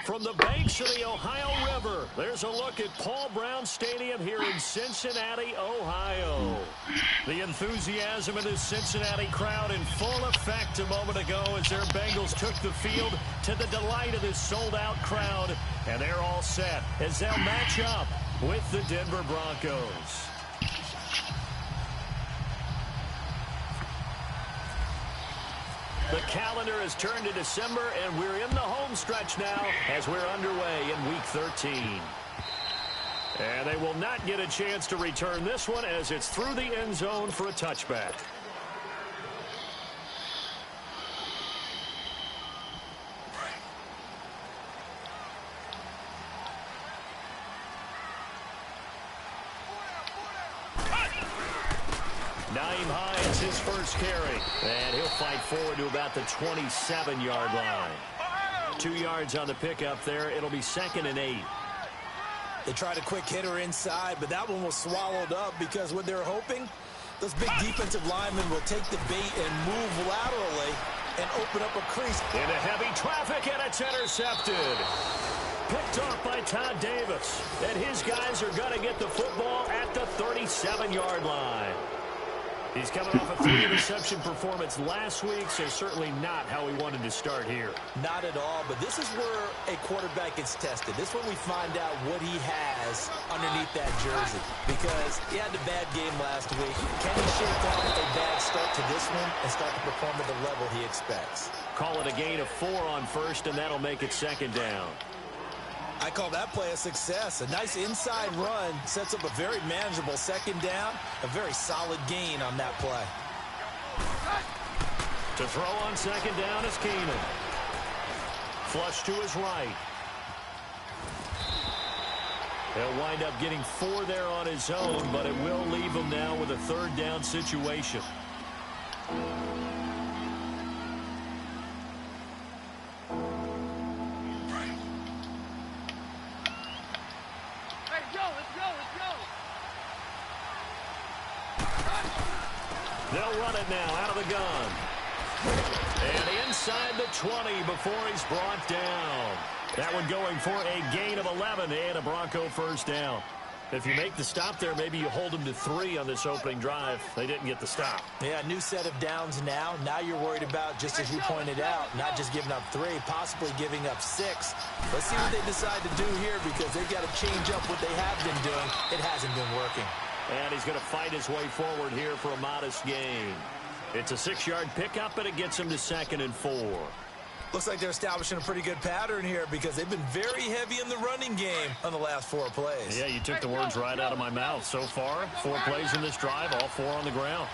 From the banks of the Ohio River, there's a look at Paul Brown Stadium here in Cincinnati, Ohio. The enthusiasm of this Cincinnati crowd in full effect a moment ago as their Bengals took the field to the delight of this sold-out crowd. And they're all set as they'll match up with the Denver Broncos. The calendar has turned to December, and we're in the home stretch now as we're underway in Week 13. And they will not get a chance to return this one as it's through the end zone for a touchback. His first carry, and he'll fight forward to about the 27-yard line. 2 yards on the pickup there. It'll be 2nd and 8. They tried a quick hitter inside, but that one was swallowed up because what they're hoping, those big defensive linemen will take the bait and move laterally and open up a crease. Into heavy traffic, and it's intercepted. Picked off by Todd Davis, and his guys are going to get the football at the 37-yard line. He's coming off a 3-interception performance last week, so certainly not how he wanted to start here. Not at all, but this is where a quarterback gets tested. This is when we find out what he has underneath that jersey, because he had a bad game last week. Can he shake off a bad start to this one and start to perform at the level he expects? Call it a gain of 4 on first, and that'll make it 2nd down. I call that play a success. A nice inside run sets up a very manageable 2nd down. A very solid gain on that play. To throw on 2nd down is Keenan. Flush to his right. He'll wind up getting 4 there on his own, but it will leave him now with a 3rd down situation. They'll run it now out of the gun. And inside the 20 before he's brought down. That one going for a gain of 11 and a Bronco 1st down. If you make the stop there, maybe you hold them to 3 on this opening drive. They didn't get the stop. Yeah, new set of downs now. Now you're worried about, just as you pointed out, not just giving up 3, possibly giving up 6. Let's see what they decide to do here, because they've got to change up what they have been doing. It hasn't been working. And he's going to fight his way forward here for a modest gain. It's a 6-yard pickup, and it gets him to 2nd and 4. Looks like they're establishing a pretty good pattern here, because they've been very heavy in the running game on the last 4 plays. Yeah, you took the words right out of my mouth. So far, 4 plays in this drive, all 4 on the ground.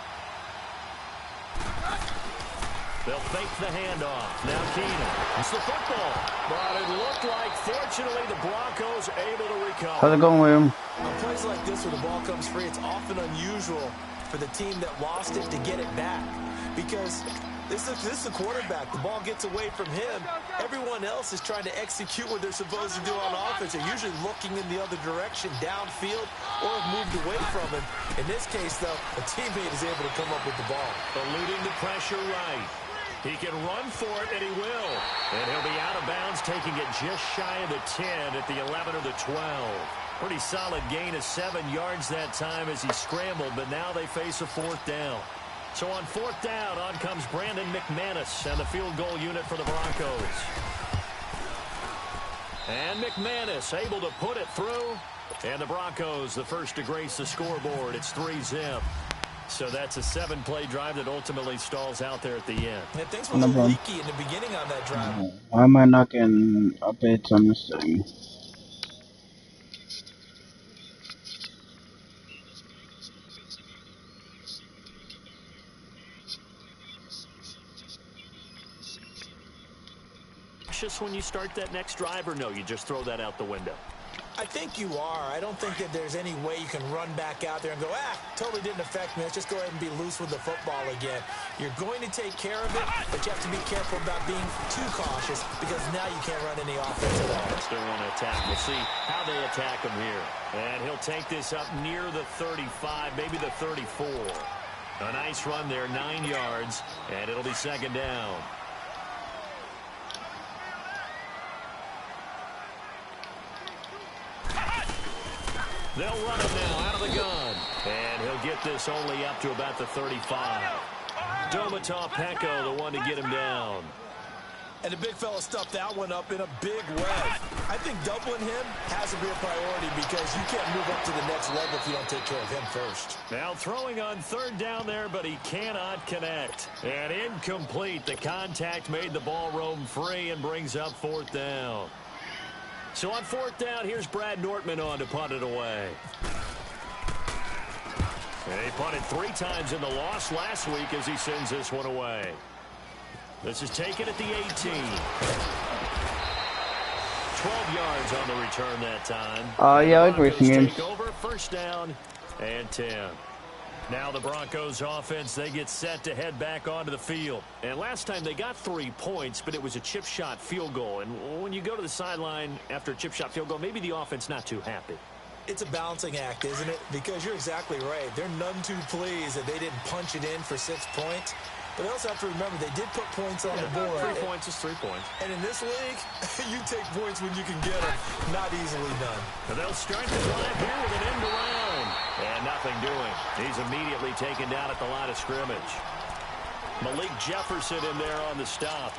They'll fake the handoff. Now Keenan. It's the football. But it looked like, fortunately, the Broncos able to recover. How's it going, William? On plays like this where the ball comes free, it's often unusual for the team that lost it to get it back. Because this is the quarterback. The ball gets away from him. Everyone else is trying to execute what they're supposed to do on offense. They're usually looking in the other direction, downfield, or have moved away from him. In this case, though, a teammate is able to come up with the ball. Eluding the pressure right. He can run for it, and he will. And he'll be out of bounds, taking it just shy of the 10 at the 11 or the 12. Pretty solid gain of 7 yards that time as he scrambled, but now they face a 4th down. So on 4th down, on comes Brandon McManus and the field goal unit for the Broncos. And McManus able to put it through. And the Broncos, the first to grace the scoreboard. It's 3-zip. So that's a 7-play drive that ultimately stalls out there at the end. Yeah, things were a little leaky in the beginning on that drive. Why am I not getting updates on this thing? Just when you start that next drive, or no, you just throw that out the window? I think you are. I don't think that there's any way you can run back out there and go, totally didn't affect me. Let's just go ahead and be loose with the football again. You're going to take care of it, but you have to be careful about being too cautious, because now you can't run any offense at all. Still want to attack. We'll see how they attack him here. And he'll take this up near the 35, maybe the 34. A nice run there, 9 yards, and it'll be 2nd down. They'll run it now out of the gun. And he'll get this only up to about the 35. Domata Peko, the one to get him down. And the big fella stuffed that one up in a big way. I think doubling him has to be a priority because you can't move up to the next level if you don't take care of him first. Now throwing on third down there, but he cannot connect. And incomplete. The contact made the ball roam free and brings up fourth down. So on fourth down, here's Brad Nortman on to punt it away. And he punted 3 times in the loss last week as he sends this one away. This is taken at the 18. 12 yards on the return that time. Yeah, I like racing games. Take over, first down and 10. Now the Broncos offense, they get set to head back onto the field. And last time they got 3 points, but it was a chip shot field goal. And when you go to the sideline after a chip shot field goal, maybe the offense not too happy. It's a balancing act, isn't it? Because you're exactly right. They're none too pleased that they didn't punch it in for 6 points. But they also have to remember they did put points on the board. 3 points is 3 points. And in this league, you take points when you can get them. Not easily done. And they'll start the drive here with an end around. And nothing doing. He's immediately taken down at the line of scrimmage. Malik Jefferson in there on the stop.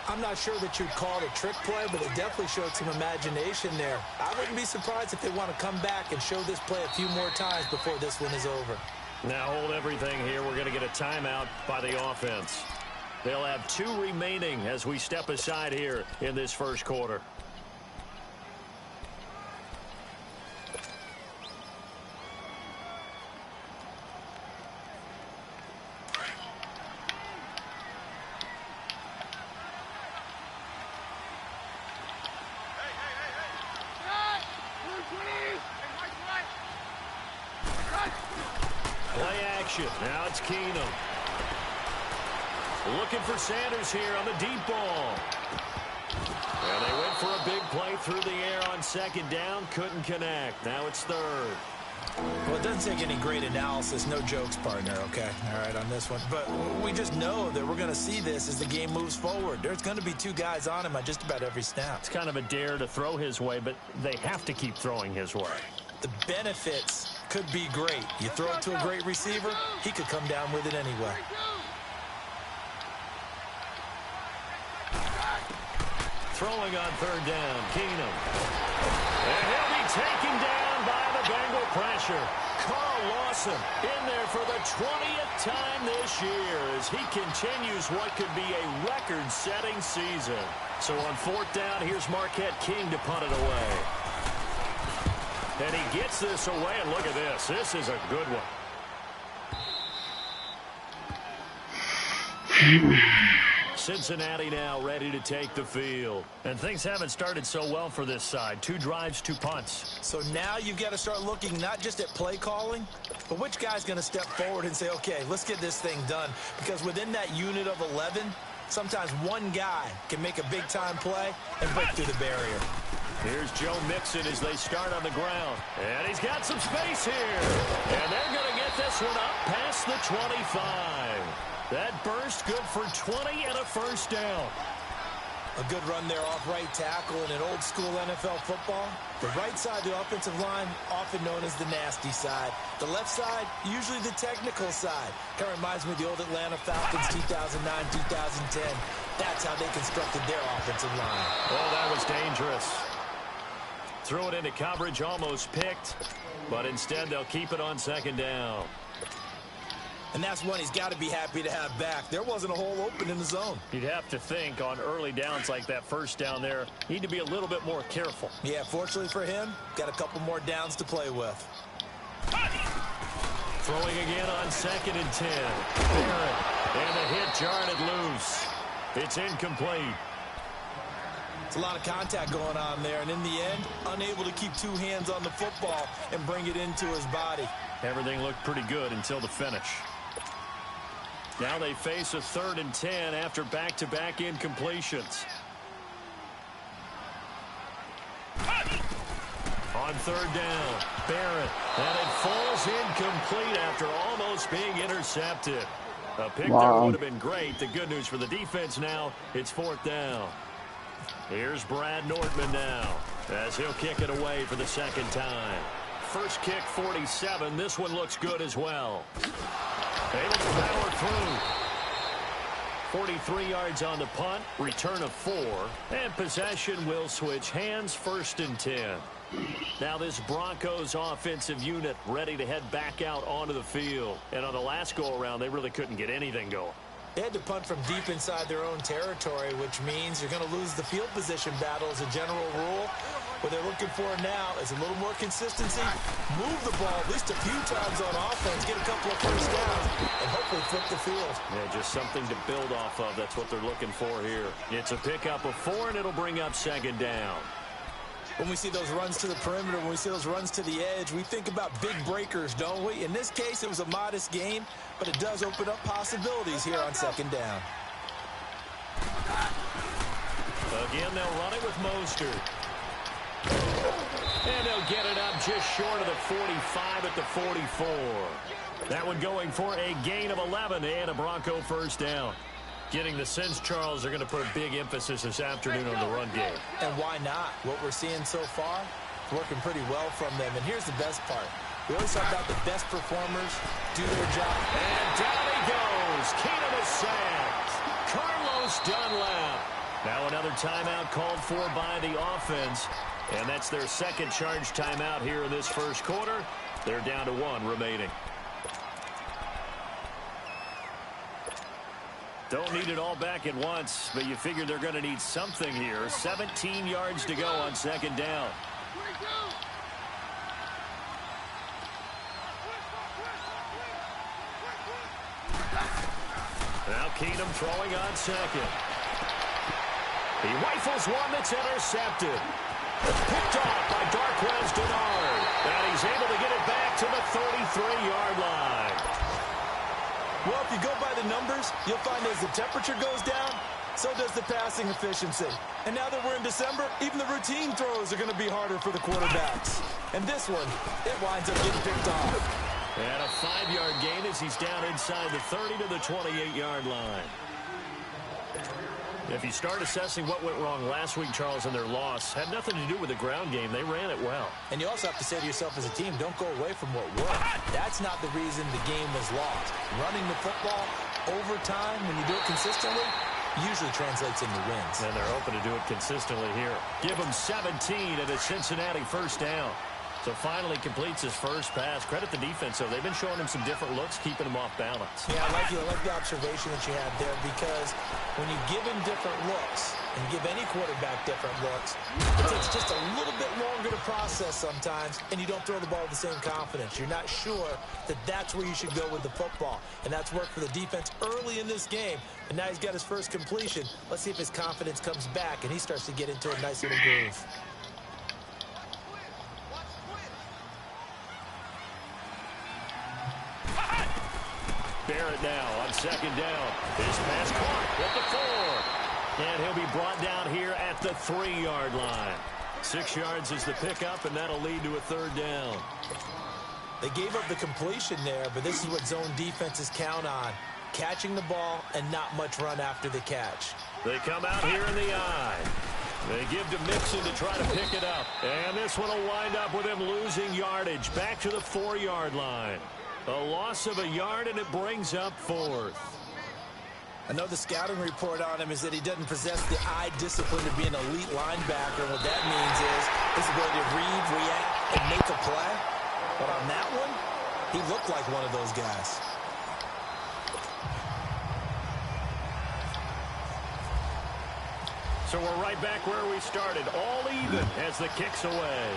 I'm not sure that you'd call it a trick play, but it definitely showed some imagination there. I wouldn't be surprised if they want to come back and show this play a few more times before this one is over. Now hold everything here. We're going to get a timeout by the offense. They'll have 2 remaining as we step aside here in this first quarter. Now it's Keenum. Looking for Sanders here on the deep ball. And they went for a big play through the air on second down. Couldn't connect. Now it's third. Well, it doesn't take any great analysis. No jokes, partner, okay? All right, on this one. But we just know that we're going to see this as the game moves forward. There's going to be 2 guys on him on just about every snap. It's kind of a dare to throw his way, but they have to keep throwing his way. The benefits could be great. You throw it to a great receiver, he could come down with it anyway. Throwing on third down, Keenum. And he'll be taken down by the Bengal pressure. Carl Lawson in there for the 20th time this year as he continues what could be a record-setting season. So on fourth down, here's Marquette King to punt it away. And he gets this away, and look at this. This is a good one. Cincinnati now ready to take the field. And things haven't started so well for this side. 2 drives, 2 punts. So now you've got to start looking not just at play calling, but which guy's going to step forward and say, okay, let's get this thing done. Because within that unit of 11, sometimes one guy can make a big-time play and break through the barrier. Here's Joe Mixon as they start on the ground. And he's got some space here. And they're going to get this one up past the 25. That burst good for 20 and a first down. A good run there off right tackle in an old-school NFL football. The right side of the offensive line, often known as the nasty side. The left side, usually the technical side. Kind of reminds me of the old Atlanta Falcons 2009, 2010. That's how they constructed their offensive line. Oh, that was dangerous. Threw it into coverage, almost picked, but instead they'll keep it on second down. And that's one he's got to be happy to have back. There wasn't a hole open in the zone. You'd have to think on early downs like that first down there, need to be a little bit more careful. Yeah, fortunately for him, got a couple more downs to play with. Throwing again on second and 10. Barrett, and the hit jarred it loose. It's incomplete. It's a lot of contact going on there, and in the end, unable to keep 2 hands on the football and bring it into his body. Everything looked pretty good until the finish. Now they face a 3rd and 10 after back-to-back incompletions. On third down, Barrett, and it falls incomplete after almost being intercepted. A pick there would have been great. The good news for the defense now, it's 4th down. Here's Brad Nortman now as he'll kick it away for the 2nd time. first kick 47. This one looks good as well. Able to power through. 43 yards on the punt, return of 4, and possession will switch hands, 1st and 10. Now this Broncos offensive unit ready to head back out onto the field. And on the last go-around, they really couldn't get anything going. They had to punt from deep inside their own territory, which means you're going to lose the field position battle as a general rule. What they're looking for now is a little more consistency, move the ball at least a few times on offense, get a couple of first downs, and hopefully flip the field. Yeah, just something to build off of. That's what they're looking for here. It's a pickup of 4, and it'll bring up 2nd down. When we see those runs to the perimeter, when we see those runs to the edge, we think about big breakers, don't we? In this case, it was a modest gain, but it does open up possibilities here on 2nd down. Again, they'll run it with Mostert. And they'll get it up just short of the 45 at the 44. That one going for a gain of 11 and a Bronco first down. Getting the sense, Charles, they're going to put a big emphasis this afternoon on the run game. And why not? What we're seeing so far, working pretty well from them. And here's the best part. We always talk about the best performers do their job. And down he goes. Keenum is sacked. Carlos Dunlap. Now another timeout called for by the offense. And that's their 2nd charge timeout here in this first quarter. They're down to 1 remaining. Don't need it all back at once, but you figure they're going to need something here. 17 yards to go on 2nd down. Now Keenum throwing on 2nd. He rifles one that's intercepted. Picked off by Darquez Denard. And he's able to get it back to the 33-yard line. Well, if you go by the numbers, you'll find as the temperature goes down, so does the passing efficiency. And now that we're in December, even the routine throws are going to be harder for the quarterbacks. And this one, it winds up getting picked off. And a 5-yard gain as he's down inside the 30 to the 28-yard line. If you start assessing what went wrong last week, Charles, in their loss, had nothing to do with the ground game. They ran it well. And you also have to say to yourself as a team, don't go away from what worked. That's not the reason the game was lost. Running the football over time, when you do it consistently, usually translates into wins. And they're hoping to do it consistently here. Give them 17 at a Cincinnati first down. So finally completes his first pass. Credit the defense, though. They've been showing him some different looks, keeping him off balance. Yeah, I like the observation that you have there, because when you give him different looks and give any quarterback different looks, it takes just a little bit longer to process sometimes, and you don't throw the ball with the same confidence. You're not sure that that's where you should go with the football. And that's worked for the defense early in this game. And now he's got his first completion. Let's see if his confidence comes back and he starts to get into a nice little groove. Barrett now on 2nd down. His pass caught at the 4. And he'll be brought down here at the 3-yard line. 6 yards is the pickup, and that'll lead to a 3rd down. They gave up the completion there, but this is what zone defenses count on. Catching the ball and not much run after the catch. They come out here in the eye. They give to Mixon to try to pick it up. And this one will wind up with him losing yardage. Back to the 4-yard line. A loss of a yard, and it brings up 4th. I know the scouting report on him is that he doesn't possess the eye discipline to be an elite linebacker. What that means is his ability to read, react, and make a play. But on that one, he looked like one of those guys. So we're right back where we started. All even as the kick's away.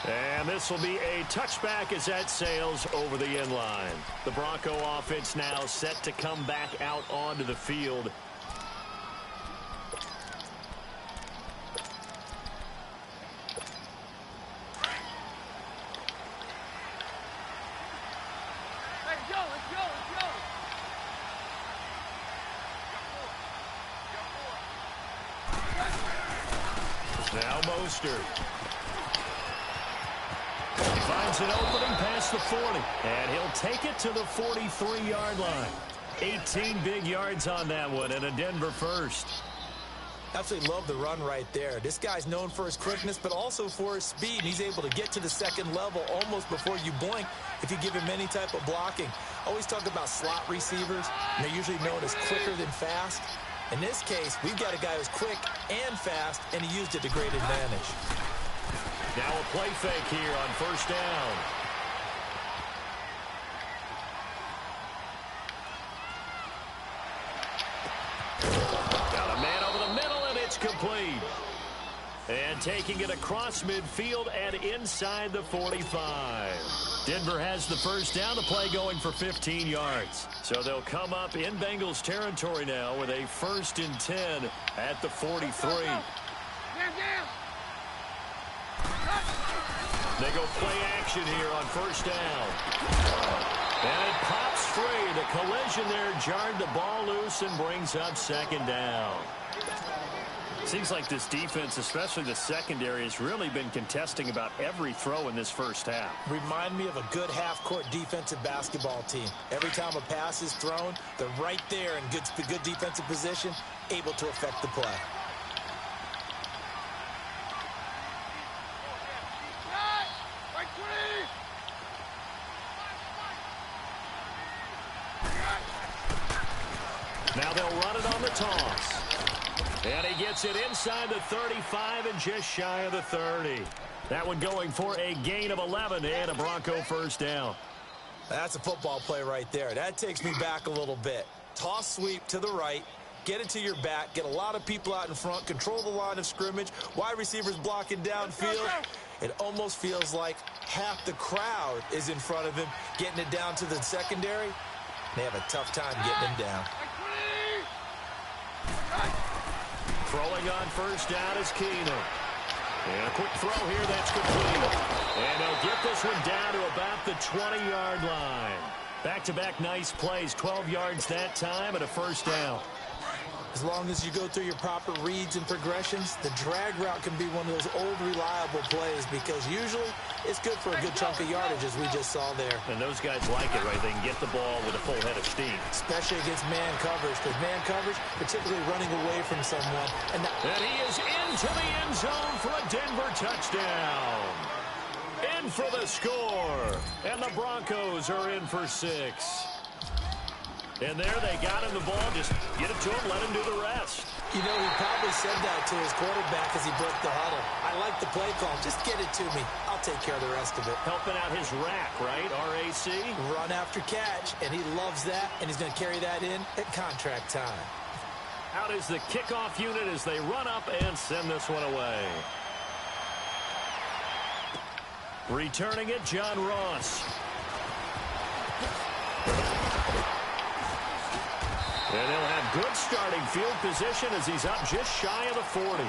And this will be a touchback as that sails over the end line. The Bronco offense now set to come back out onto the field. Now Mostert. Finds an opening past the 40. And he'll take it to the 43-yard line. 18 big yards on that one and a Denver first. Absolutely love the run right there. This guy's known for his quickness, but also for his speed. He's able to get to the second level almost before you blink if you give him any type of blocking. Always talk about slot receivers, and they're usually known as quicker than fast. In this case, we've got a guy who's quick and fast, and he used it to great advantage. Now a play fake here on first down. Got a man over the middle, and it's complete. And taking it across midfield and inside the 45. Denver has the first down. The play going for 15 yards. So they'll come up in Bengals territory now with a 1st and 10 at the 43. They go play action here on first down. And it pops free. The collision there jarred the ball loose and brings up 2nd down. Seems like this defense, especially the secondary, has really been contesting about every throw in this first half. Remind me of a good half-court defensive basketball team. Every time a pass is thrown, they're right there in good defensive position, able to affect the play. Now they'll run it on the toss. And he gets it inside the 35 and just shy of the 30. That one going for a gain of 11 and a Bronco first down. That's a football play right there. That takes me back a little bit. Toss sweep to the right, get it to your back, get a lot of people out in front, control the line of scrimmage, wide receivers blocking downfield. It almost feels like half the crowd is in front of him, getting it down to the secondary. They have a tough time getting him down. Throwing on first down is Keenum. And a quick throw here that's complete. And they'll get this one down to about the 20-yard line. Back-to-back nice plays, 12 yards that time and a first down. As long as you go through your proper reads and progressions, the drag route can be one of those old reliable plays because usually it's good for a good chunk of yardage as we just saw there. And those guys like it, right? They can get the ball with a full head of steam. Especially against man coverage, because man coverage, particularly running away from someone. And he is into the end zone for a Denver touchdown. In for the score. And the Broncos are in for 6. And there they got him the ball. Just get it to him, let him do the rest. You know, he probably said that to his quarterback as he broke the huddle. I like the play call. Just get it to me. I'll take care of the rest of it. Helping out his rack, right? RAC? Run after catch, and he loves that, and he's going to carry that in at contract time. Out is the kickoff unit as they run up and send this one away. Returning it, John Ross. And he'll have good starting field position as he's up just shy of the 40.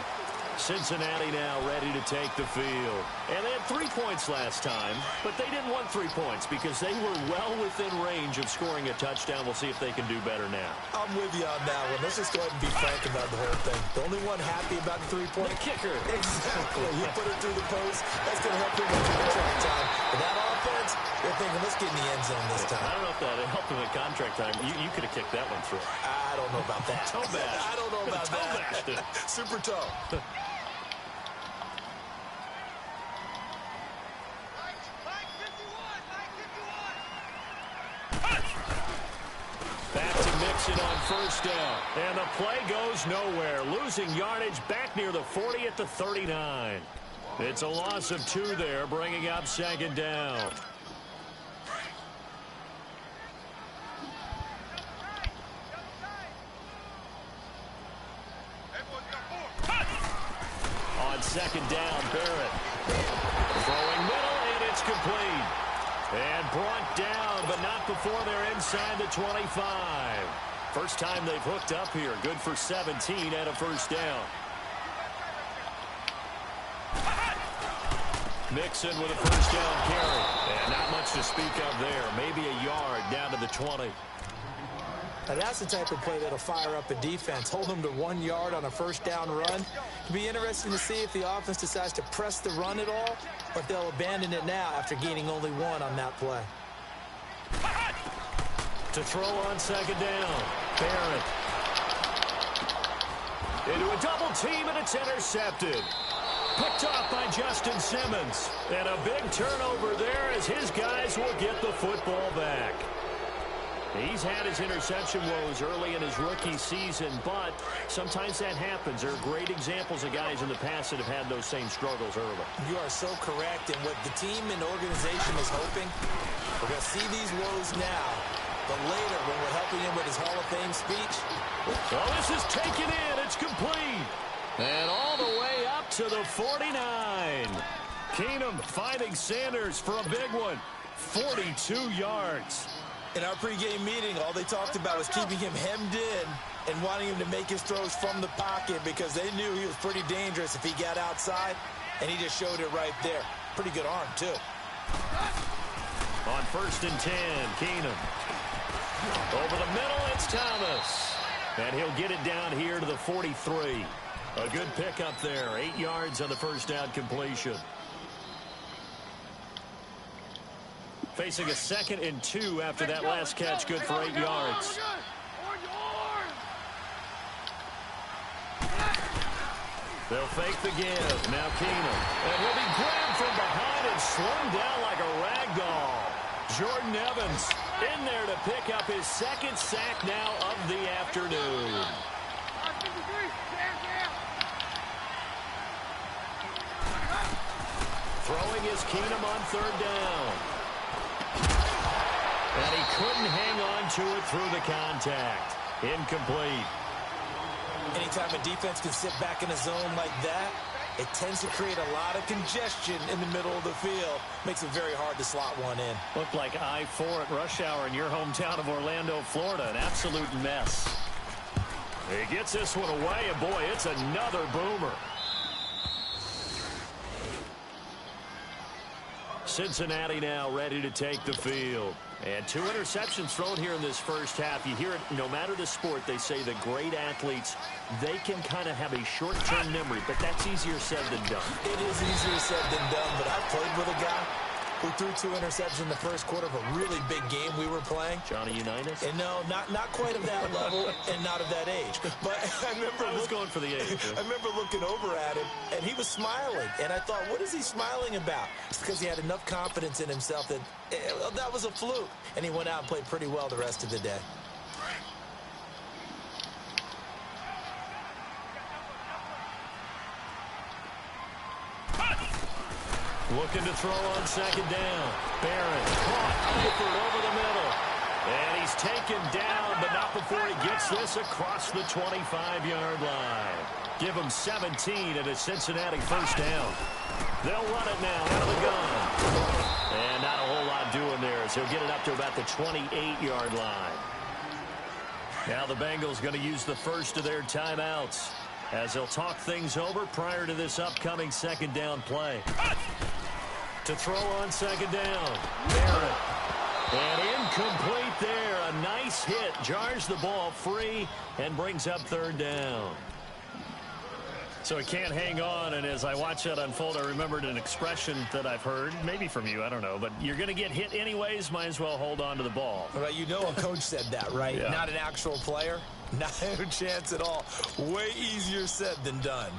Cincinnati now ready to take the field. And they had 3 points last time, but they didn't want 3 points because they were well within range of scoring a touchdown. We'll see if they can do better now. I'm with you on that one. Let's just go ahead and be frank about the whole thing. The only one happy about the 3-point. The kicker. Exactly. You put it through the post. That's going to help him in contract time. But that offense, they're thinking, let's get in the end zone this time. I don't know if that helped him in contract time. You could have kicked that one through. I don't know about that. Toe bash. I don't know about that. Super toe. Back to Mixon on first down. And the play goes nowhere. Losing yardage back near the 40 at the 39. It's a loss of 2 there, bringing up 2nd down. On 2nd down, Barrett. Throwing middle, and it's complete. And brought down, but not before they're inside the 25. First time they've hooked up here. Good for 17 and a first down. Mixon with a first down carry. And not much to speak of there. Maybe a yard down to the 20. Now that's the type of play that'll fire up a defense. Hold them to 1 yard on a first down run. It'll be interesting to see if the offense decides to press the run at all, or if they'll abandon it now after gaining only 1 on that play. To throw on 2nd down, Barrett. Into a double team, and it's intercepted. Picked off by Justin Simmons. And a big turnover there as his guys will get the football back. He's had his interception woes early in his rookie season, but sometimes that happens. There are great examples of guys in the past that have had those same struggles early. You are so correct, and what the team and organization is hoping, we're going to see these woes now, but later when we're helping him with his Hall of Fame speech. Well, this is taken in. It's complete. And all the way up to the 49. Keenum finding Sanders for a big one. 42 yards. In our pregame meeting, all they talked about was keeping him hemmed in and wanting him to make his throws from the pocket because they knew he was pretty dangerous if he got outside, and he just showed it right there. Pretty good arm, too. On 1st and 10, Keenum. Over the middle, it's Thomas. And he'll get it down here to the 43. A good pickup there. 8 yards on the first down completion. Facing a 2nd and 2 after that last catch. Good for 8 yards. They'll fake the give. Now Keenum. And he'll be grabbed from behind and slung down like a rag doll. Jordan Evans in there to pick up his 2nd sack now of the afternoon. Throwing is Keenum on 3rd down. And he couldn't hang on to it through the contact. Incomplete. Anytime a defense can sit back in a zone like that, it tends to create a lot of congestion in the middle of the field. Makes it very hard to slot one in. Looked like I-4 at rush hour in your hometown of Orlando, Florida. An absolute mess. He gets this one away, and boy, it's another boomer. Cincinnati now ready to take the field. And 2 interceptions thrown here in this first half. You hear it, no matter the sport, they say the great athletes, they can kind of have a short-term memory, but that's easier said than done. It is easier said than done, but I've played with a guy who threw 2 interceptions in the first quarter of a really big game we were playing. Johnny Unitas? And no, not quite of that level and not of that age. But I remember going for the age. I remember looking over at him, and he was smiling. And I thought, what is he smiling about? It's because he had enough confidence in himself that that was a fluke. And he went out and played pretty well the rest of the day. Looking to throw on 2nd down. Barron caught Eifert over the middle. And he's taken down, but not before he gets this across the 25-yard line. Give him 17 and a Cincinnati first down. They'll run it now out of the gun. And not a whole lot doing there as he'll get it up to about the 28-yard line. Now the Bengals going to use the first of their timeouts as they'll talk things over prior to this upcoming 2nd down play. To throw on 2nd down. Barron. And incomplete there. A nice hit. Jars the ball free and brings up 3rd down. So he can't hang on, and as I watch that unfold, I remembered an expression that I've heard, maybe from you, I don't know, but you're going to get hit anyways, might as well hold on to the ball. Well, you know a coach said that, right? Yeah. Not an actual player. Not a chance at all. Way easier said than done.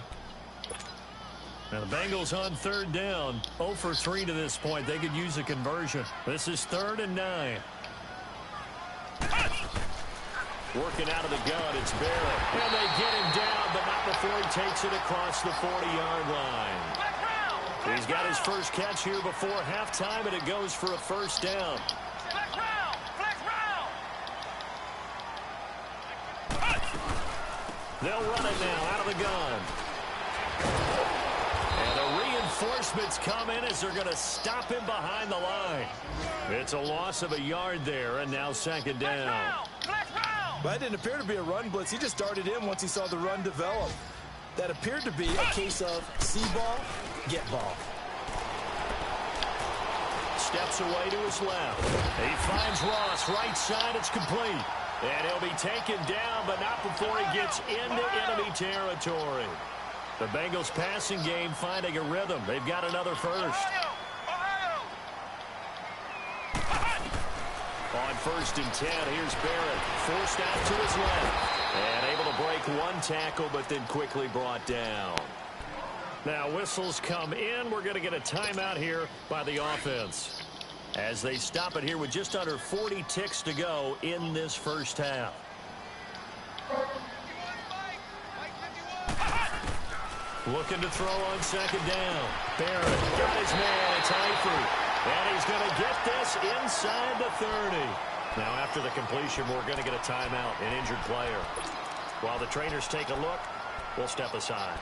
Now the Bengals on 3rd down, 0 for 3 to this point. They could use a conversion. This is 3rd and 9. Working out of the gun, it's Barron. And they get him down, but not before he takes it across the 40-yard line. He's got his first catch here before halftime, and it goes for a first down. They'll run it now out of the gun. And the reinforcements come in as they're going to stop him behind the line. It's a loss of a yard there, and now 2nd down. But it didn't appear to be a run blitz. He just darted in once he saw the run develop. That appeared to be a case of see ball, get ball. Steps away to his left. He finds Ross, right side, it's complete. And he'll be taken down, but not before he gets into enemy territory. The Bengals passing game finding a rhythm. They've got another first. On first and 10. Here's Barrett, forced out to his left. And able to break one tackle, but then quickly brought down. Now whistles come in. We're going to get a timeout here by the offense, as they stop it here with just under 40 ticks to go in this first half. Looking to throw on second down. Barrett got his man. It's Eifert. And he's going to get this inside the 30. Now after the completion, we're going to get a timeout, an injured player. While the trainers take a look, we'll step aside.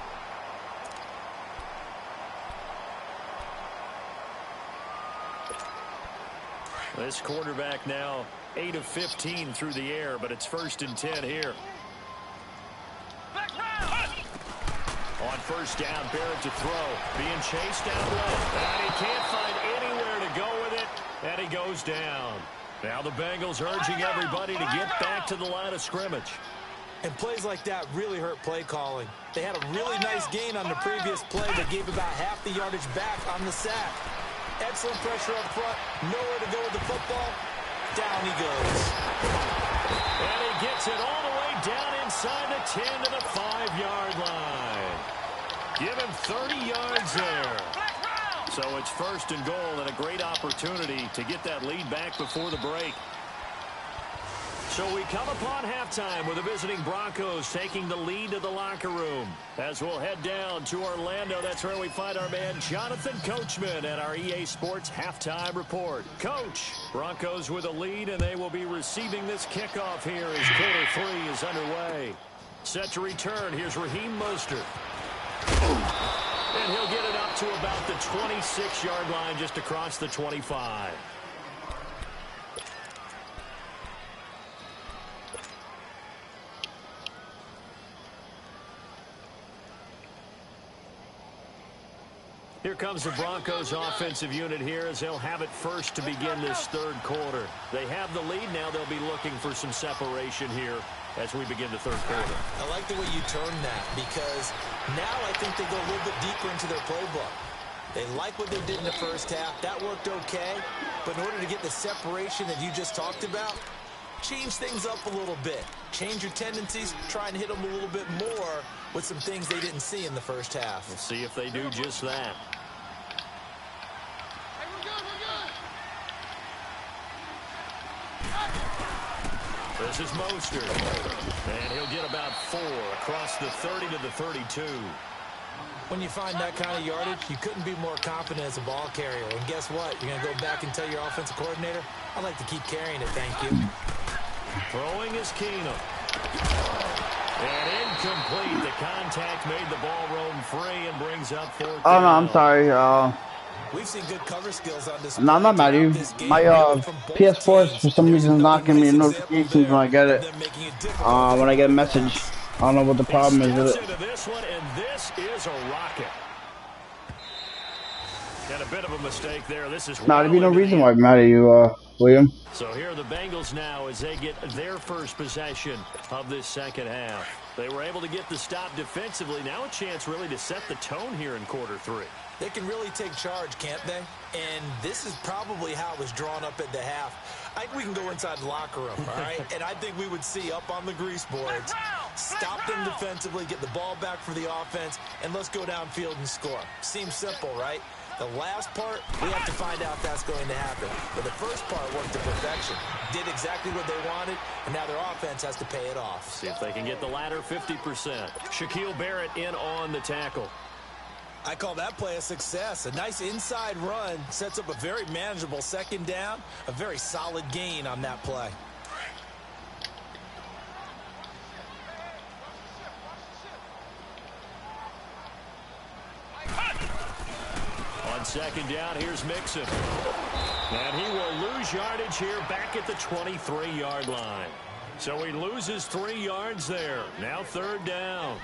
This quarterback now 8 of 15 through the air, but it's first and 10 here. On first down, Barrett to throw. Being chased down left. And he can't find anywhere to go with it. And he goes down. Now the Bengals urging everybody to get back to the line of scrimmage. And plays like that really hurt play calling. They had a really nice gain on the previous play that gave about half the yardage back on the sack. Excellent pressure up front. Nowhere to go with the football. Down he goes. And he gets it all the way down inside the 10 to the 5-yard line. Give him 30 yards there. So it's first and goal, and a great opportunity to get that lead back before the break. So we come upon halftime with the visiting Broncos taking the lead to the locker room. As we'll head down to Orlando, that's where we find our man Jonathan Coachman at our EA Sports Halftime Report. Coach, Broncos with a lead, and they will be receiving this kickoff here as quarter 3 is underway. Set to return, here's Raheem Mostert. And he'll get it up to about the 26-yard line, just across the 25. Here comes the Broncos offensive unit here as they'll have it first to begin this third quarter. They have the lead. Now they'll be looking for some separation here as we begin the third quarter. I like the way you termed that, because now I think they go a little bit deeper into their playbook. They like what they did in the first half. That worked okay. But in order to get the separation that you just talked about, change things up a little bit. Change your tendencies. Try and hit them a little bit more with some things they didn't see in the first half. We'll see if they do just that. This is Mostert, and he'll get about 4 across the 30 to the 32. When you find that kind of yardage, you couldn't be more confident as a ball carrier. And guess what? You're going to go back and tell your offensive coordinator, I'd like to keep carrying it, thank you. Throwing is Keenum. And incomplete. The contact made the ball roam free and brings up 4th down. Oh, no, I'm sorry. We've seen good cover skills on this. No, I'm not mad at you. My PS4 for some reason is not giving me notifications when I get it. When I get a message. I don't know what the problem is with it. This one, and this is a rocket. Got a bit of a mistake there. This is there'd be no reason why I'm mad at you, William. So here are the Bengals now as they get their first possession of this second half. They were able to get the stop defensively. Now a chance really to set the tone here in quarter 3. They can really take charge, can't they? And this is probably how it was drawn up at the half. I think we can go inside the locker room, all right? And I think we would see up on the grease boards, stop them defensively, get the ball back for the offense, and let's go downfield and score. Seems simple, right? The last part, we have to find out if that's going to happen. But the first part worked to perfection. Did exactly what they wanted, and now their offense has to pay it off. See if they can get the latter 50%. Shaquille Barrett in on the tackle. I call that play a success. A nice inside run sets up a very manageable second down. A very solid gain on that play. On second down, here's Mixon. And he will lose yardage here back at the 23-yard line. So he loses 3 yards there. Now 3rd down.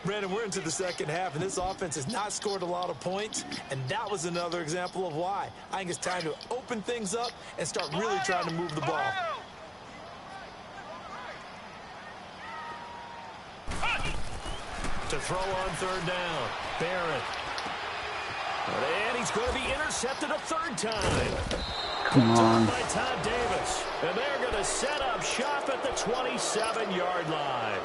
Brandon, we're into the second half, and this offense has not scored a lot of points, and that was another example of why. I think it's time to open things up and start really trying to move the ball. To throw on 3rd down, Barrett. And he's going to be intercepted a 3rd time. Come on. By Todd Davis. And they're going to set up shop at the 27-yard line.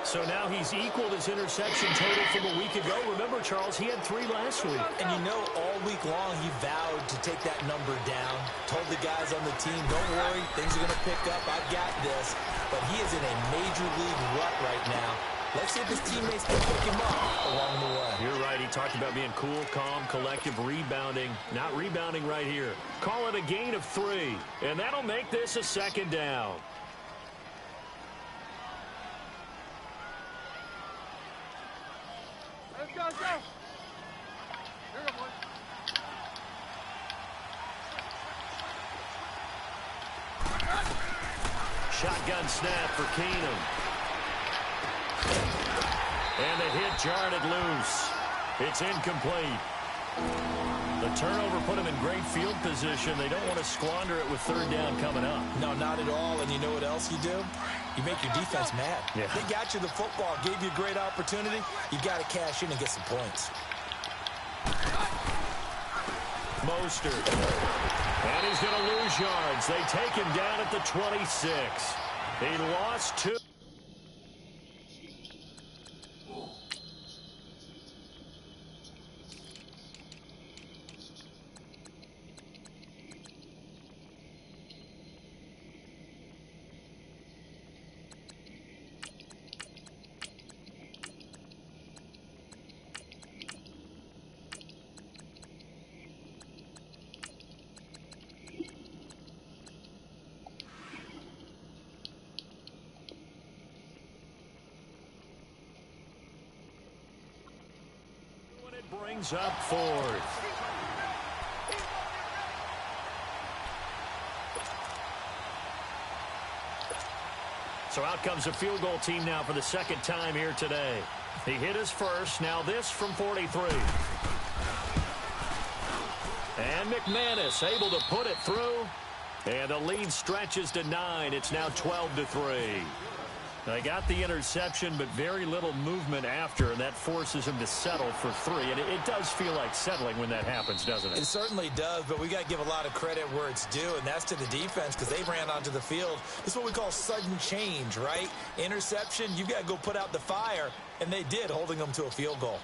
So now he's equaled his interception total from a week ago. Remember, Charles, he had 3 last week. And you know, all week long he vowed to take that number down. Told the guys on the team, don't worry, things are going to pick up. I've got this. But he is in a major league rut right now. Let's see if his teammates can pick him up along the way. You're right. He talked about being cool, calm, collective, rebounding. Not rebounding right here. Call it a gain of 3. And that'll make this a 2nd down. Let's go, let's go. Here we go, boy. Shotgun snap for Keenum. And the hit jarred it loose. It's incomplete. The turnover put him in great field position. They don't want to squander it with 3rd down coming up. No, not at all. And you know what else you do? You make your defense mad. Yeah. They got you the football, gave you a great opportunity. You got to cash in and get some points. Mostert. And he's going to lose yards. They take him down at the 26. He lost 2. Brings up 4th. So out comes a field goal team now for the 2nd time here today. He hit his first. Now this from 43. And McManus able to put it through. And the lead stretches to 9. It's now 12-3. They got the interception, but very little movement after, and that forces him to settle for 3. And it does feel like settling when that happens, doesn't it? It certainly does, but we got to give a lot of credit where it's due, and that's to the defense because they ran onto the field. This is what we call sudden change, right? Interception, you got to go put out the fire, and they did, holding them to a field goal.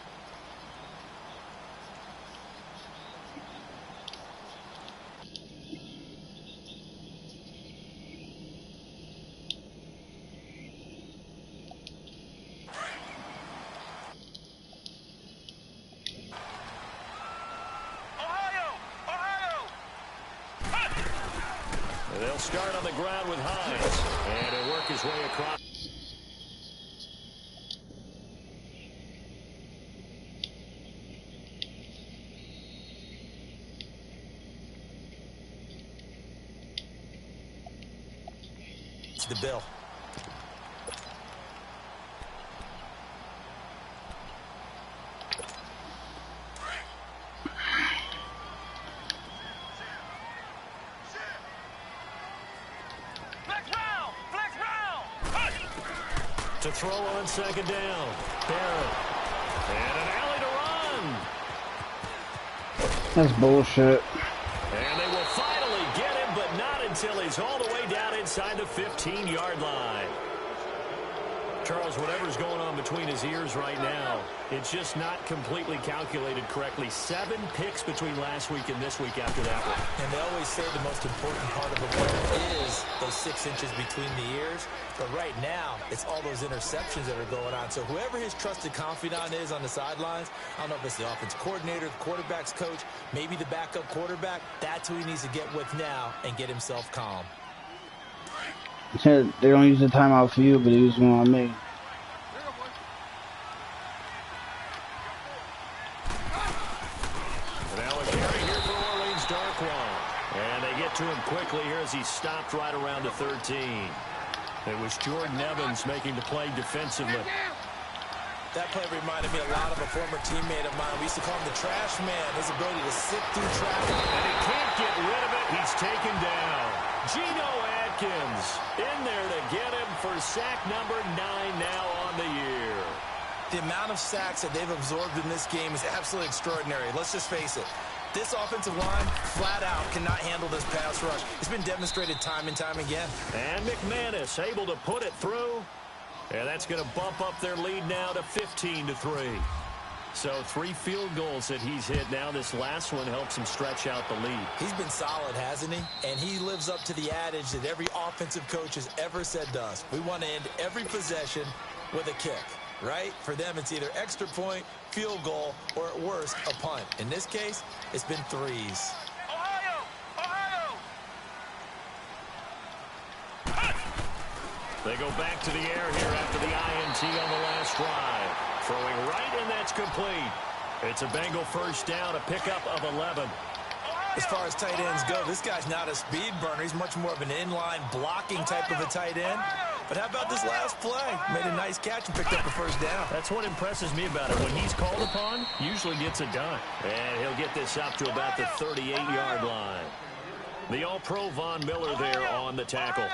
They'll start on the ground with Hines. And he'll work his way across. It's the Bill. To throw on 2nd down. Barrett. And an alley to run. That's bullshit. And they will finally get him, but not until he's all the way down inside the 15-yard line. Charles, whatever's going on between his ears right now, it's just not completely calculated correctly. 7 picks between last week and this week after that one. And they always say the most important part of a player is those 6 inches between the ears. But right now, it's all those interceptions that are going on. So whoever his trusted confidant is on the sidelines, I don't know if it's the offense coordinator, the quarterback's coach, maybe the backup quarterback, that's who he needs to get with now and get himself calm. They don't use the timeout for you, but they use one on me. Now a carry here for Orleans Darkwan. And they get to him quickly here as he stopped right around the 13. It was Jordan Evans making the play defensively. That play reminded me a lot of a former teammate of mine. We used to call him the trash man, his ability to sift through traffic. And he can't get rid of it. He's taken down. Geno Atkins in there to get him for sack number 9 now on the year. The amount of sacks that they've absorbed in this game is absolutely extraordinary. Let's just face it. This offensive line, flat out, cannot handle this pass rush. It's been demonstrated time and time again. And McManus able to put it through. And that's going to bump up their lead now to 15-3. So 3 field goals that he's hit now. This last one helps him stretch out the lead. He's been solid, hasn't he? And he lives up to the adage that every offensive coach has ever said to us. We want to end every possession with a kick, right? For them, it's either extra point, field goal, or at worst, a punt. In this case, it's been 3s. Ohio! Ohio! They go back to the air here after the INT on the last drive. Throwing right, and that's complete. It's a Bengal first down, a pickup of 11. As far as tight ends go, this guy's not a speed burner. He's much more of an inline blocking type of a tight end. But how about this last play? Made a nice catch and picked up the first down. That's what impresses me about it. When he's called upon, usually gets it done. And he'll get this up to about the 38-yard line. The All-Pro Von Miller there on the tackle.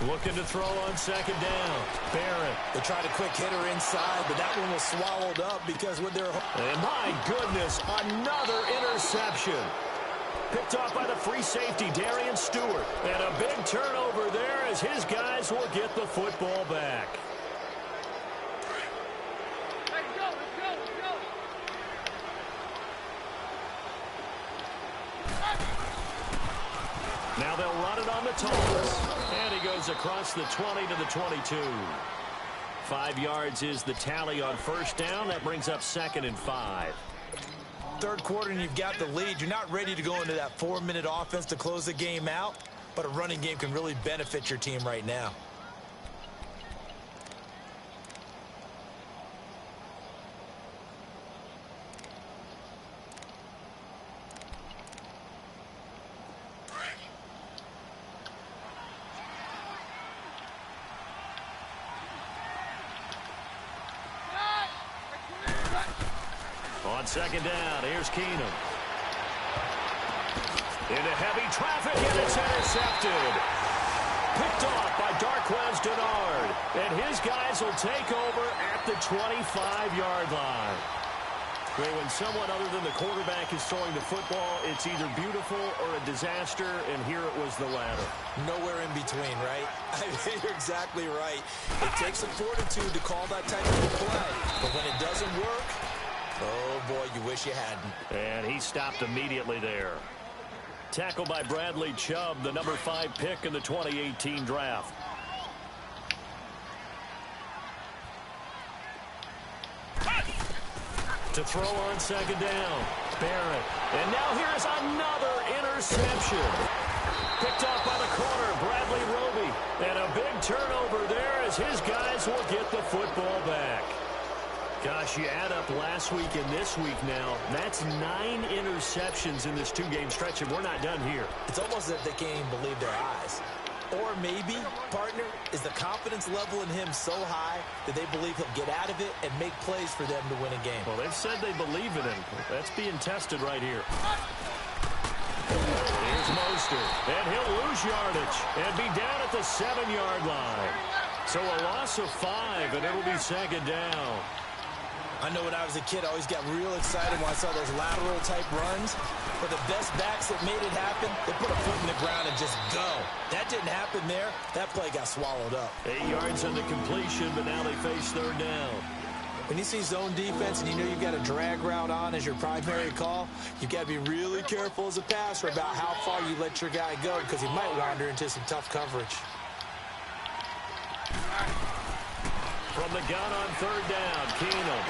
Looking to throw on second down. Barrett. They tried a quick hitter inside, but that one was swallowed up because with their... And my goodness, another interception. Picked off by the free safety, Darian Stewart. And a big turnover there as his guys will get the football back. Hey, let's go, let's go. Now they'll run it on the toss. And he goes across the 20 to the 22. 5 yards is the tally on first down. That brings up 2nd and 5. Third quarter and you've got the lead. You're not ready to go into that 4-minute offense to close the game out, but a running game can really benefit your team right now. On second down, here's Keenum. Into heavy traffic, and it's intercepted. Picked off by Darquez Dennard. And his guys will take over at the 25-yard line. When someone other than the quarterback is throwing the football, it's either beautiful or a disaster, and here it was the latter. Nowhere in between, right? I mean, you're exactly right. It takes a fortitude to call that type of a play. But when it doesn't work, oh, boy, you wish you hadn't. And he stopped immediately there. Tackled by Bradley Chubb, the number 5 pick in the 2018 draft. To throw on second down, Barrett. And now here's another interception. Picked off by the corner, Bradley Roby. And a big turnover there as his guys will get the football back. Gosh, you add up last week and this week now, that's 9 interceptions in this 2-game stretch, and we're not done here. It's almost as if they can't even believe their eyes. Or maybe, partner, is the confidence level in him so high that they believe he'll get out of it and make plays for them to win a game. Well, they've said they believe in him. That's being tested right here. Here's Mostert, and he'll lose yardage and be down at the 7-yard line. So a loss of 5, and it'll be second down. I know when I was a kid, I always got real excited when I saw those lateral-type runs. But the best backs that made it happen, they put a foot in the ground and just go. That didn't happen there. That play got swallowed up. 8 yards on the completion, but now they face third down. When you see zone defense and you know you've got a drag route on as your primary call, you've got to be really careful as a passer about how far you let your guy go because he might wander into some tough coverage. From the gun on third down, Keenum.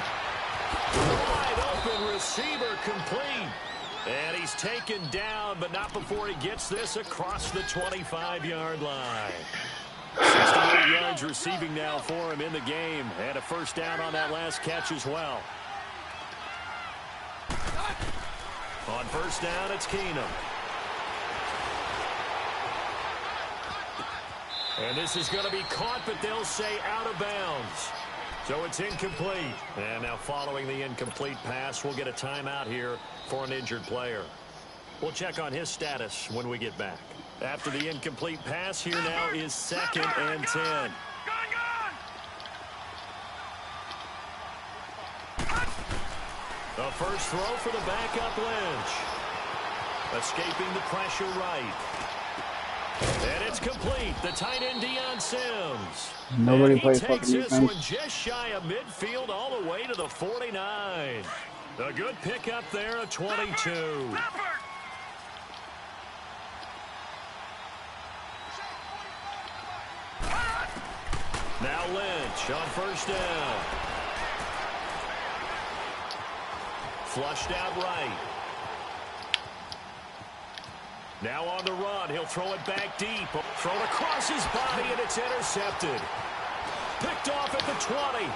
Wide open receiver complete. And he's taken down, but not before he gets this across the 25-yard line. 68 yards receiving now for him in the game. And a first down on that last catch as well. On first down, it's Keenum. And this is going to be caught, but they'll say out of bounds. So it's incomplete. And now following the incomplete pass, we'll get a timeout here for an injured player. We'll check on his status when we get back. After the incomplete pass, here now is 2nd and 10. A first throw for the backup Lynch. Escaping the pressure right. And it's complete. The tight end Deion Sims. Nobody and he plays takes fucking this defense. one just shy of midfield all the way to the 49. A good pickup there at 22. Now Lynch on first down. Flushed out right. Now on the run. He'll throw it back deep. Thrown across his body, and it's intercepted. Picked off at the 20.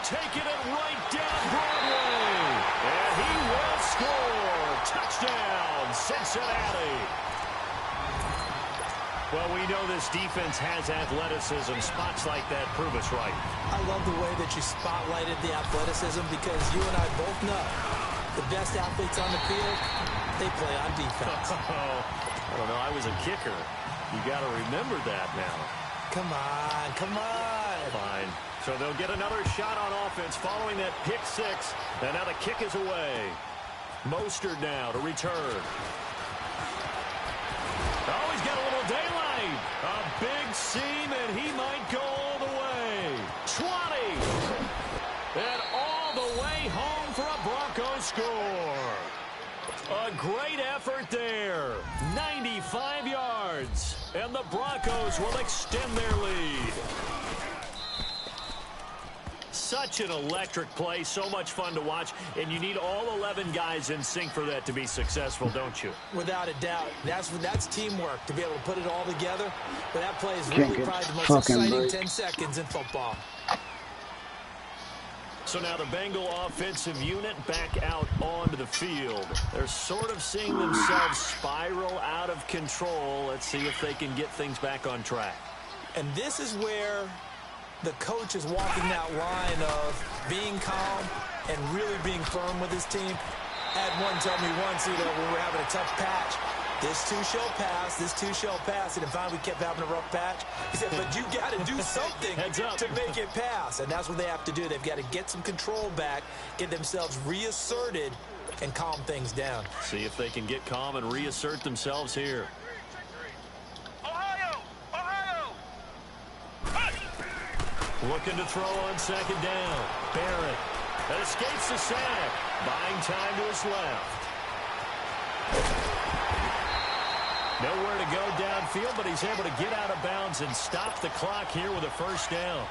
Taking it right down Broadway. And he will score. Touchdown, Cincinnati. Well, we know this defense has athleticism. Spots like that prove us right. I love the way that you spotlighted the athleticism because you and I both know the best athletes on the field, they play on defense. I don't know. I was a kicker. You got to remember that now. Come on, come on. Fine. So they'll get another shot on offense following that pick six. And now the kick is away. Mostert now to return. Oh, he's got a little daylight. A big seam, and he might go all the way. 20. And all the way home for a Broncos score. A great effort there. 95 yards. And the Broncos will extend their lead. Such an electric play, so much fun to watch, and you need all 11 guys in sync for that to be successful, don't you? Without a doubt. That's teamwork, to be able to put it all together. But that play is really probably the most exciting 10 seconds in football. So now the Bengal offensive unit back out onto the field. They're sort of seeing themselves spiral out of control. Let's see if they can get things back on track. And this is where the coach is walking that line of being calm and really being firm with his team. Had one tell me once, when we're having a tough patch, this too shall pass, this too shall pass. And if finally we kept having a rough patch, he said, but you got to do something to make it pass. And that's what they have to do. They've got to get some control back, get themselves reasserted, and calm things down. See if they can get calm and reassert themselves here. Looking to throw on second down. Barrett. That escapes the sack. Buying time to his left. Nowhere to go downfield, but he's able to get out of bounds and stop the clock here with a first down.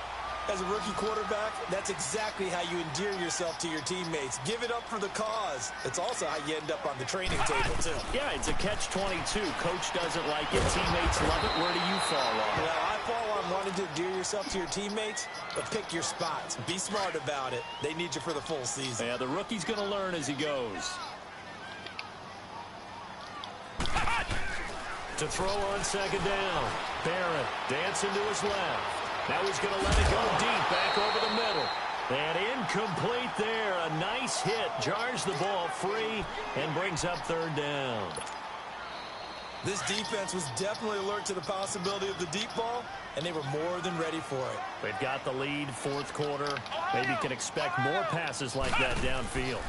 As a rookie quarterback, that's exactly how you endear yourself to your teammates. Give it up for the cause. It's also how you end up on the training table, too. Yeah, it's a catch-22. Coach doesn't like it. Teammates love it. Where do you fall on it? Well, I fall on wanting to endear yourself to your teammates, but pick your spots. Be smart about it. They need you for the full season. Yeah, the rookie's going to learn as he goes. To throw on second down. Barrett dancing to his left. Now he's going to let it go deep, back over the middle. And incomplete there. A nice hit. Jars the ball free and brings up third down. This defense was definitely alert to the possibility of the deep ball, and they were more than ready for it. They've got the lead, fourth quarter. Maybe can expect more passes like that downfield.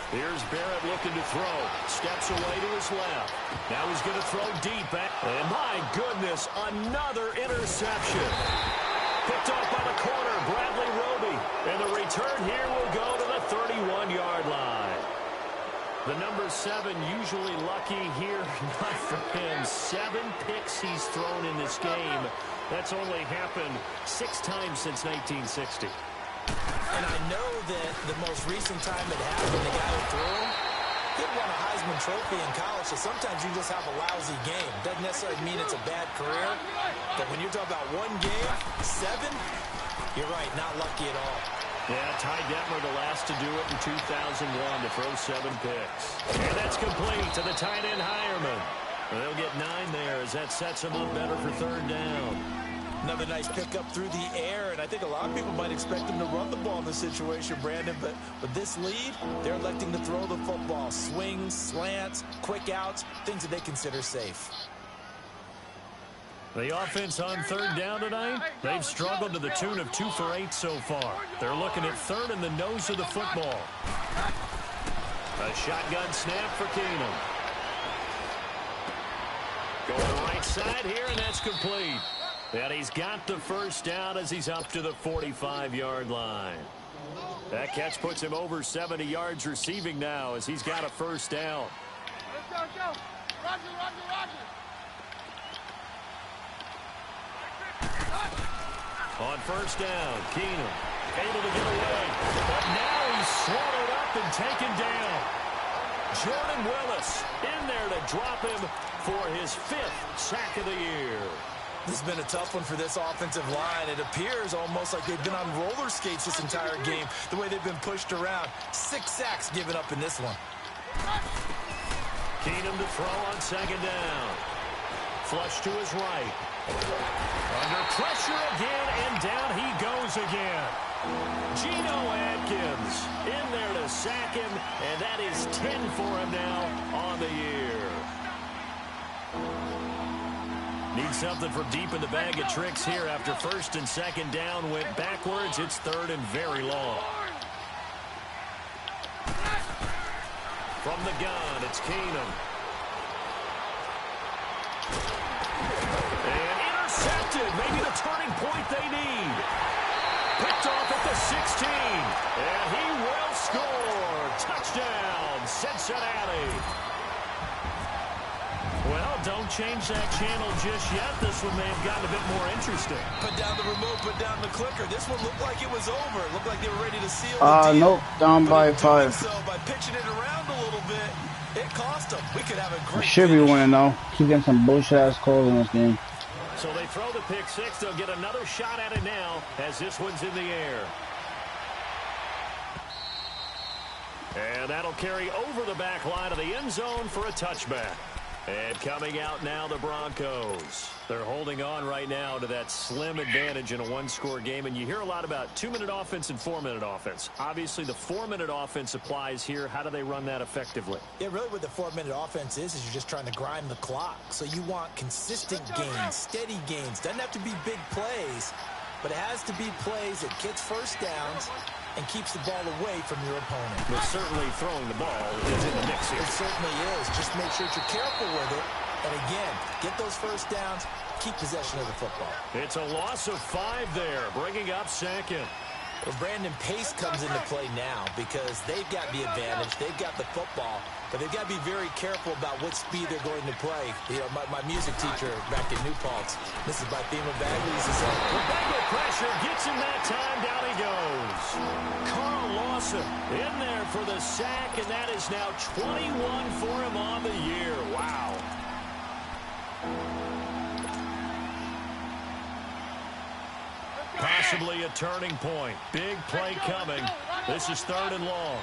Here's Barrett looking to throw. Steps away to his left. Now he's going to throw deep. And my goodness, another interception. Picked off by the corner, Bradley Roby. And the return here will go to the 31-yard line. The number 7 usually lucky here. Not for him. 7 picks he's thrown in this game. That's only happened 6 times since 1960. And I know that the most recent time it happened, the guy who threw him, he won a Heisman Trophy in college, so sometimes you just have a lousy game. Doesn't necessarily mean it's a bad career, but when you're talking about one game, 7, you're right, not lucky at all. Yeah, Ty Detmer the last to do it in 2001 to throw 7 picks. And that's complete to the tight end Hireman. They'll get 9 there as that sets them up better for third down. Another nice pickup through the air, and I think a lot of people might expect him to run the ball in this situation, Brandon, but with this lead, they're electing to throw the football. Swings, slants, quick outs, things that they consider safe. The offense on third down tonight, they've struggled to the tune of 2 for 8 so far. They're looking at third in the nose of the football. A shotgun snap for Keenum. Going right side here, and that's complete. And he's got the first down as he's up to the 45-yard line. That catch puts him over 70 yards receiving now as he's got a first down. Let's go, let's go. Roger, Roger, Roger. On first down, Keenum able to get away. But now he's swallowed up and taken down. Jordan Willis in there to drop him for his 5th sack of the year. This has been a tough one for this offensive line. It appears almost like they've been on roller skates this entire game, the way they've been pushed around. 6 sacks given up in this one. Keenum to throw on second down. Flush to his right. Under pressure again, and down he goes again. Geno Atkins in there to sack him, and that is 10 for him now on the year. Need something from deep in the bag of tricks here after first and second down went backwards. It's third and very long. From the gun, it's Keenum. And intercepted. Maybe the turning point they need. Picked off at the 16. And he will score. Touchdown, Cincinnati. Well, don't change that channel just yet. This one may have gotten a bit more interesting. Put down the remote, put down the clicker. This one looked like it was over. It looked like they were ready to seal the deal. Nope, down by 5. So by pitching it around a little bit, it cost them. We could have a great Should be winning though. Keep getting some bullshit-ass calls in this game. So they throw the pick six. They'll get another shot at it now as this one's in the air. And that'll carry over the back line of the end zone for a touchback. And coming out now, the Broncos. They're holding on right now to that slim advantage in a one-score game. And you hear a lot about 2-minute offense and 4-minute offense. Obviously, the 4-minute offense applies here. How do they run that effectively? Yeah, really what the 4-minute offense is you're just trying to grind the clock. So you want consistent gains, steady gains. Doesn't have to be big plays, but it has to be plays that gets first downs and keeps the ball away from your opponent. But certainly throwing the ball is in the mix here. It certainly is. Just make sure that you're careful with it. And again, get those first downs, keep possession of the football. It's a loss of 5 there, bringing up second. Well, Brandon, pace comes into play now because they've got the advantage. They've got the football, but they've got to be very careful about what speed they're going to play. You know, my music teacher back in New Paltz, Mrs. Bythema Bagley, used to say, the Bengal pressure gets him that time. Down he goes. Carl Lawson in there for the sack, and that is now 21 for him on the year. Wow. Possibly a turning point. Big play coming. This is 3rd and long.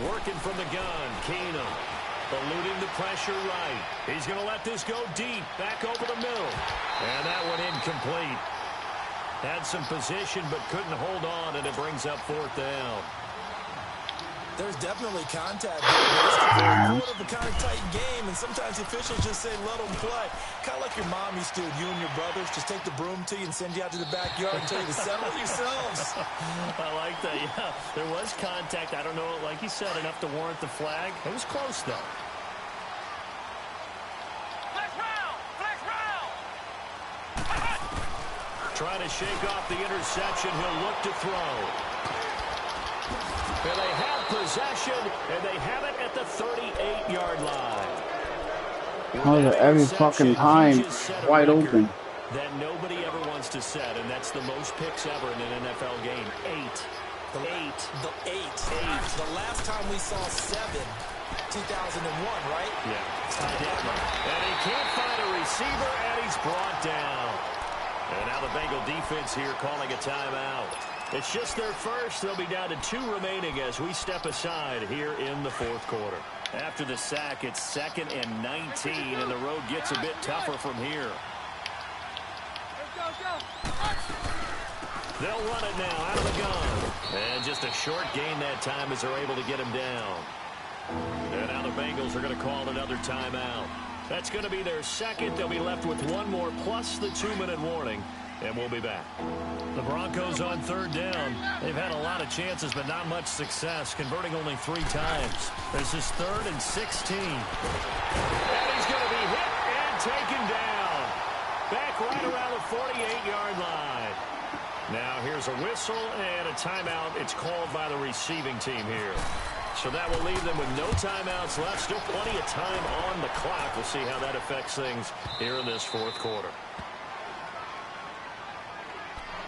Working from the gun, Keenum. Eluding the pressure right. He's going to let this go deep. Back over the middle. And that one incomplete. Had some position but couldn't hold on, and it brings up 4th down. There's definitely contact there. It's a kind of tight game, and sometimes officials just say, let them play. Kind of like your mom used to, you and your brothers, just take the broom to you and send you out to the backyard and tell you to settle yourselves. I like that, yeah. There was contact. I don't know, like you said, enough to warrant the flag. It was close, though. Trying to shake off the interception. He'll look to throw. And they have possession, and they have it at the 38-yard line. Every fucking time, wide open. That nobody ever wants to set, and that's the most picks ever in an NFL game. 8. The last time we saw 7, 2001, right? Yeah. And he can't find a receiver, and he's brought down. And now the Bengal defense here calling a timeout. It's just their first. They'll be down to 2 remaining as we step aside here in the 4th quarter. After the sack, it's 2nd and 19, and the road gets a bit tougher from here. They'll run it now out of the gun. And just a short gain that time as they're able to get him down. And now the Bengals are going to call another timeout. That's going to be their second. They'll be left with one more plus the 2-minute warning. And we'll be back. The Broncos on third down. They've had a lot of chances, but not much success, converting only 3 times. This is 3rd and 16. And he's going to be hit and taken down. Back right around the 48-yard line. Now here's a whistle and a timeout. It's called by the receiving team here. So that will leave them with no timeouts left. Still plenty of time on the clock. We'll see how that affects things here in this 4th quarter.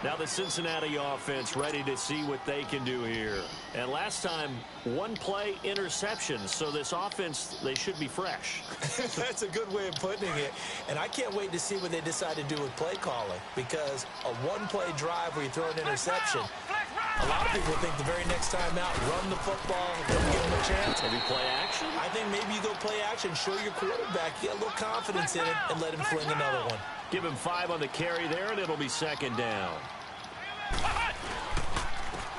Now the Cincinnati offense ready to see what they can do here. And last time, 1-play interception. So this offense, they should be fresh. That's a good way of putting it. And I can't wait to see what they decide to do with play calling. Because a 1-play drive where you throw an interception, a lot of people think the very next time out, run the football, don't give them a chance. Maybe play action? I think maybe you go play action, show your quarterback, get a little confidence in it, and let him fling another one. Give him 5 on the carry there, and it'll be 2nd down.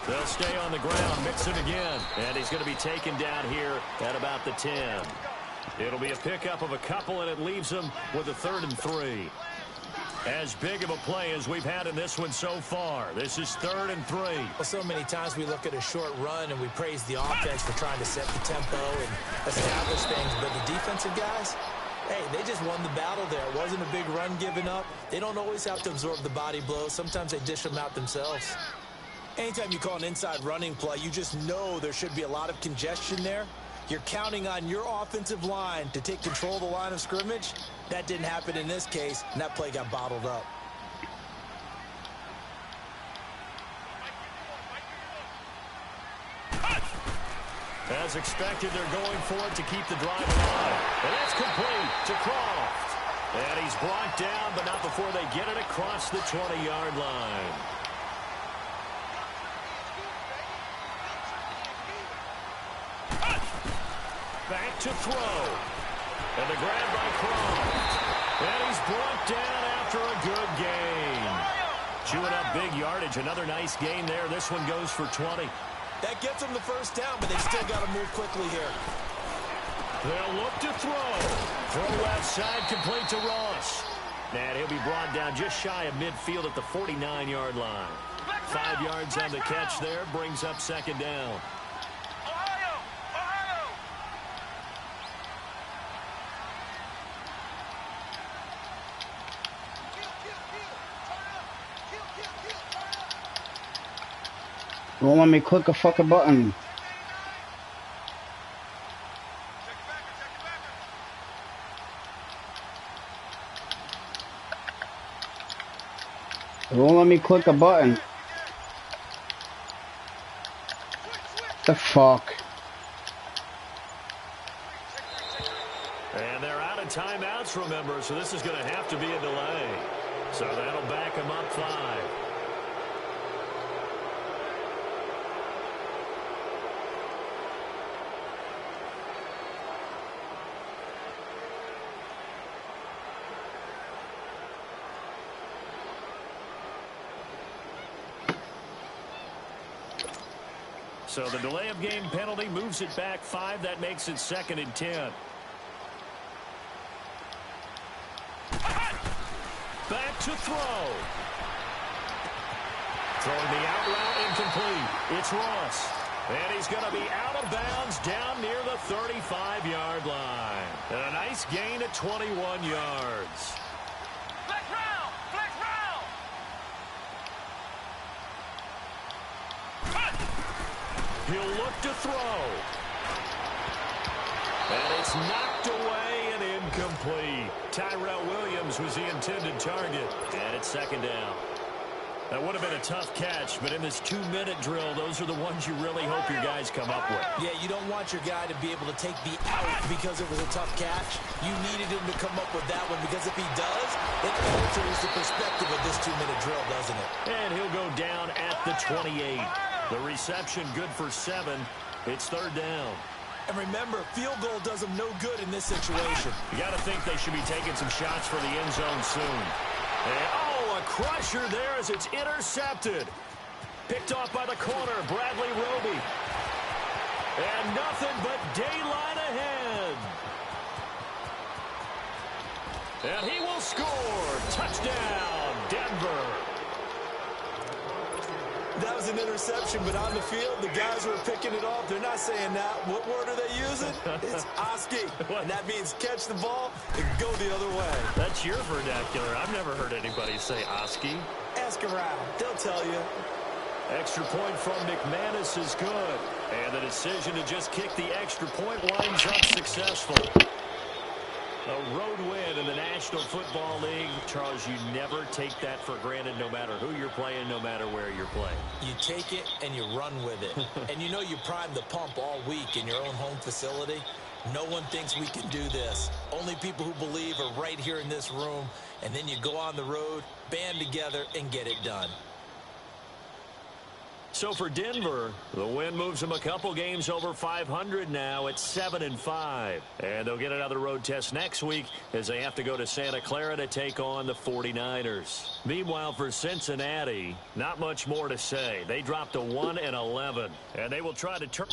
They'll stay on the ground, mix it again. And he's going to be taken down here at about the 10. It'll be a pickup of a couple, and it leaves them with a 3rd and 3. As big of a play as we've had in this one so far. This is 3rd and 3. Well, so many times we look at a short run and we praise the offense for trying to set the tempo and establish things. But the defensive guys, hey, they just won the battle there. It wasn't a big run given up. They don't always have to absorb the body blows. Sometimes they dish them out themselves. Anytime you call an inside running play, you just know there should be a lot of congestion there. You're counting on your offensive line to take control of the line of scrimmage. That didn't happen in this case, and that play got bottled up. As expected, they're going for it to keep the drive alive. And that's complete to Croft. And he's brought down, but not before they get it across the 20-yard line. Back to throw. And the grab by Croft. And he's brought down after a good gain. Chewing up big yardage. Another nice gain there. This one goes for 20. That gets them the first down, but they've still got to move quickly here. They'll look to throw. Throw left side, complete to Ross. And he'll be brought down just shy of midfield at the 49-yard line. 5 yards on the catch there, brings up 2nd down. Won't let me click a fucking button. It won't let me click a button. The fuck? And they're out of timeouts, remember, so this is going to have to be a delay. So that'll back them up 5. So the delay of game penalty moves it back 5. That makes it 2nd and 10. Back to throw. Throwing the out route incomplete. It's Ross. And he's going to be out of bounds down near the 35-yard line. And a nice gain at 21 yards. Flex round! Flex round! He'll look to throw. And it's knocked away and incomplete. Tyrell Williams was the intended target. And it's 2nd down. That would have been a tough catch, but in this 2-minute drill, those are the ones you really hope your guys come up with. Yeah, you don't want your guy to be able to take the out because it was a tough catch. You needed him to come up with that one, because if he does, it alters the perspective of this 2-minute drill, doesn't it? And he'll go down at the 28. The reception good for 7. It's 3rd down. And remember, field goal does them no good in this situation. You got to think they should be taking some shots for the end zone soon. And, oh, a a crusher there as it's intercepted. Picked off by the corner, Bradley Roby. And nothing but daylight ahead. And he will score. Touchdown, Denver. That was an interception, but on the field, the guys who are picking it off, they're not saying that. What word are they using? It's Oski. And that means catch the ball and go the other way. That's your vernacular. I've never heard anybody say Oski. Ask around. They'll tell you. Extra point from McManus is good. And the decision to just kick the extra point winds up successful. A road win in the National Football League. Charles, you never take that for granted no matter who you're playing, no matter where you're playing. You take it and you run with it. And you know you primed the pump all week in your own home facility. No one thinks we can do this. Only people who believe are right here in this room. And then you go on the road, band together, and get it done. So for Denver, the win moves them a couple games over 500 now at 7-5. And they'll get another road test next week as they have to go to Santa Clara to take on the 49ers. Meanwhile, for Cincinnati, not much more to say. They dropped to 1-11, and they will try to turn.